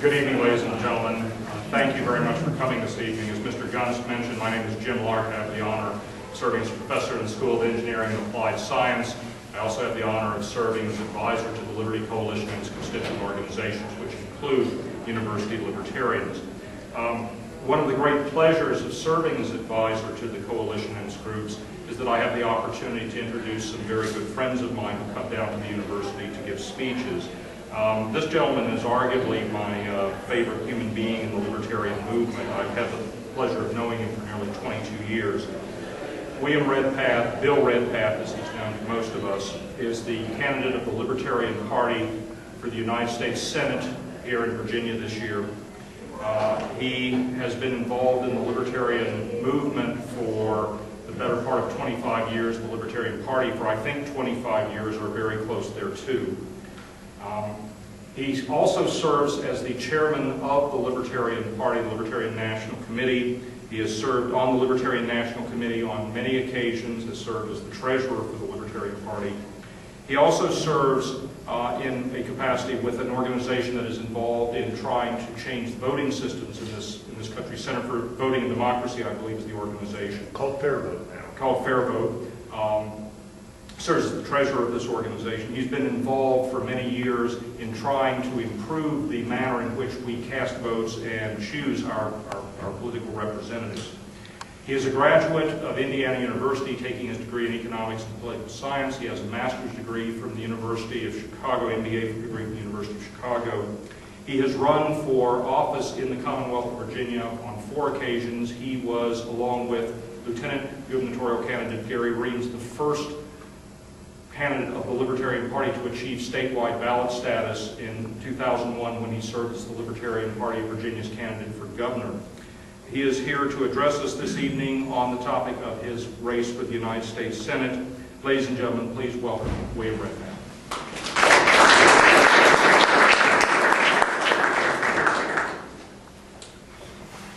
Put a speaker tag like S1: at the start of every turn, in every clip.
S1: Good evening, ladies and gentlemen. Thank you very much for coming this evening. As Mr. Gunst mentioned, my name is Jim Lark. I have the honor of serving as professor in the School of Engineering and Applied Science. I also have the honor of serving as advisor to the Liberty Coalition and its constituent organizations, which include University Libertarians. One of the great pleasures of serving as advisor to the coalition and its groups is that I have the opportunity to introduce some very good friends of mine who come down to the university to give speeches. This gentleman is arguably my favorite human being in the libertarian movement. I've had the pleasure of knowing him for nearly 22 years. William Redpath, Bill Redpath, as he's known to most of us, is the candidate of the Libertarian Party for the United States Senate here in Virginia this year. He has been involved in the libertarian movement for the better part of 25 years, the Libertarian Party for I think 25 years or very close thereto. He also serves as the chairman of the Libertarian Party, the Libertarian National Committee. He has served on the Libertarian National Committee on many occasions, has served as the treasurer for the Libertarian Party. He also serves in a capacity with an organization that is involved in trying to change the voting systems in this country. Center for Voting and Democracy, I believe, is the organization.
S2: Called Fair Vote now.
S1: Called Fair Vote. Serves as the treasurer of this organization. He's been involved for many years in trying to improve the manner in which we cast votes and choose our political representatives. He is a graduate of Indiana University, taking his degree in economics and political science. He has a master's degree from the University of Chicago, MBA degree from the University of Chicago. He has run for office in the Commonwealth of Virginia on 4 occasions. He was, along with Lieutenant gubernatorial candidate Gary Reams, the first candidate of the Libertarian Party to achieve statewide ballot status in 2001 when he served as the Libertarian Party of Virginia's candidate for governor. He is here to address us this evening on the topic of his race for the United States Senate. Ladies and gentlemen, please welcome William Redpath.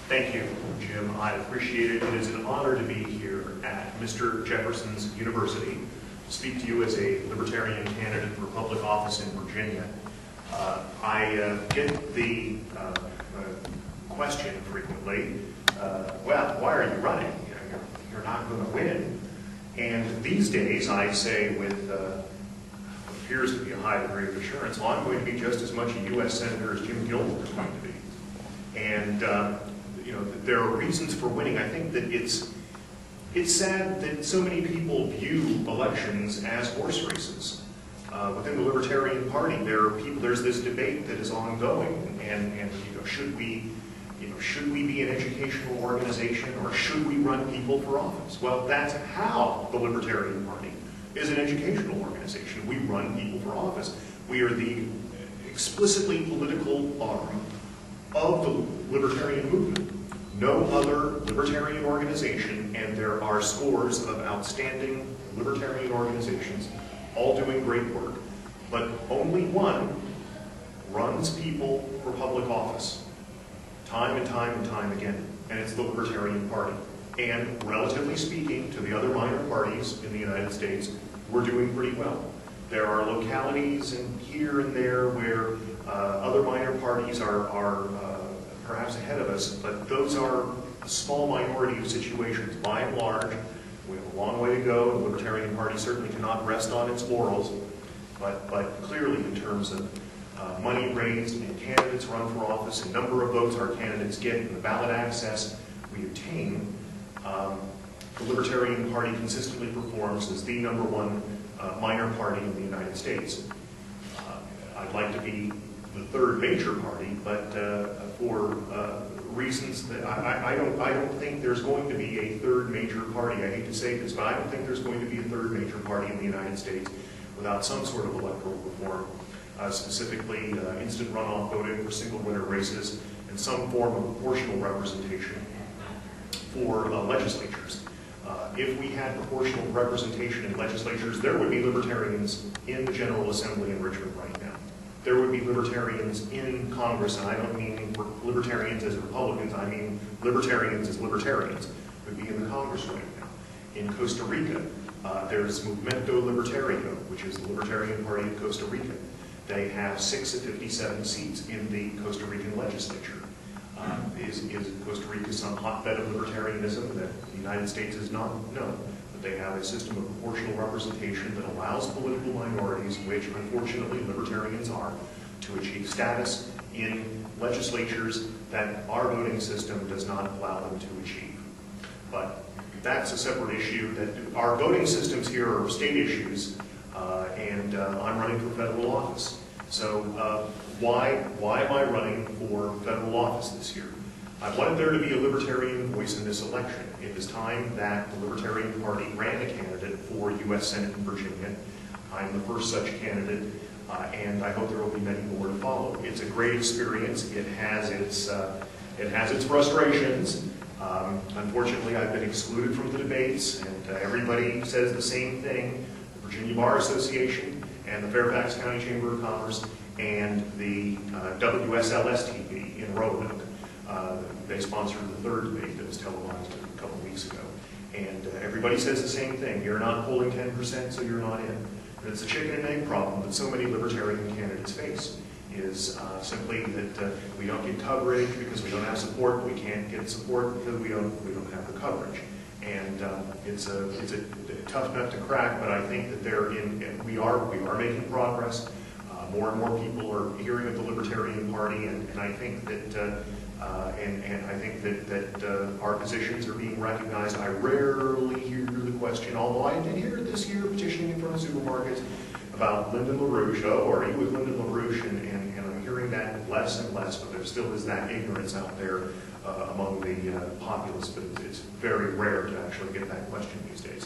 S2: Thank you, Jim. I appreciate it. It is an honor to be here at Mr. Jefferson's University to speak to you as a Libertarian candidate for public office in Virginia. I get the question frequently, well, why are you running? You're not going to win. And these days I say with what appears to be a high degree of assurance, well, I'm going to be just as much a U.S. Senator as Jim Gilmore is going to be. And there are reasons for winning. I think that it's sad that so many people view elections as horse races. Within the Libertarian Party, there's this debate that is ongoing, and should we be an educational organization, or should we run people for office? Well, that's how the Libertarian Party is an educational organization. We run people for office. We are the explicitly political arm of the Libertarian movement. No other libertarian organization, and there are scores of outstanding libertarian organizations all doing great work, but only one runs people for public office time and time and time again, and it's the Libertarian Party. And relatively speaking to the other minor parties in the United States, we're doing pretty well. There are localities here and there where other minor parties are perhaps ahead of us, but those are a small minority of situations. By and large, we have a long way to go. The Libertarian Party certainly cannot rest on its laurels, but clearly in terms of money raised and candidates run for office, and number of votes our candidates get, and the ballot access we obtain, the Libertarian Party consistently performs as the #1 minor party in the United States. I'd like to be the third major party, but for reasons that I don't think there's going to be a third major party. I hate to say this, but I don't think there's going to be a third major party in the United States without some sort of electoral reform, specifically instant runoff voting for single winner races and some form of proportional representation for legislatures. If we had proportional representation in legislatures, there would be libertarians in the General Assembly in Richmond right now. There would be libertarians in Congress, and I don't mean libertarians as Republicans, I mean libertarians as libertarians, would be in the Congress right now. In Costa Rica, there's Movimiento Libertario, which is the Libertarian Party of Costa Rica. They have 6 of 57 seats in the Costa Rican legislature. Is Costa Rica some hotbed of libertarianism that the United States is not? No. But they have a system of proportional representation that allows political minorities, which unfortunately libertarians are, to achieve status in legislatures that our voting system does not allow them to achieve. But that's a separate issue. That our voting systems here are state issues, and I'm running for federal office. So why am I running for federal office this year? I wanted there to be a libertarian voice in this election. It is time that the Libertarian Party ran a candidate for U.S. Senate in Virginia. I'm the first such candidate, and I hope there will be many more to follow. It's a great experience. It has its frustrations. Unfortunately, I've been excluded from the debates, and everybody says the same thing. The Virginia Bar Association and the Fairfax County Chamber of Commerce and the WSLS-TV in Roanoke. They sponsored the third debate that was televised a couple of weeks ago. And everybody says the same thing. You're not polling 10%, so you're not in. And it's a chicken and egg problem that so many libertarian candidates face, is simply that we don't get coverage because we don't have support. We can't get support because we don't have the coverage. And it's a tough nut to crack, but I think that we are making progress. More and more people are hearing of the Libertarian Party, and I think that our positions are being recognized. I rarely hear the question, although I did hear it this year petitioning in front of supermarkets about Lyndon LaRouche. Oh, are you with Lyndon LaRouche? And I'm hearing that less and less, but there still is that ignorance out there among the populace, but it's very rare to actually get that question these days.